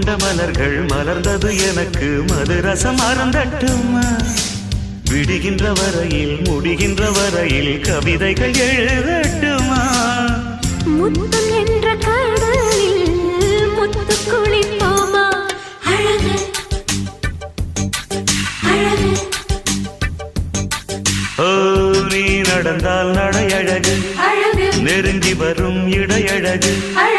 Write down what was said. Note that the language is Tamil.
கொண்ட மலர்கள் மலர்ந்தது எனக்கு மதுரசம் அருந்தட்டுமா விடுகின்ற வரையில் முடிகின்ற வரையில் கவிதைகள் எழுதட்டுமா முத்தம் என்ற கடலில் முத்து குளிப்போமா அழகு அழகு ஓ நீ நடந்தால் நடையழகு அழகு நெருங்கி வரும் இடையழகு அழகு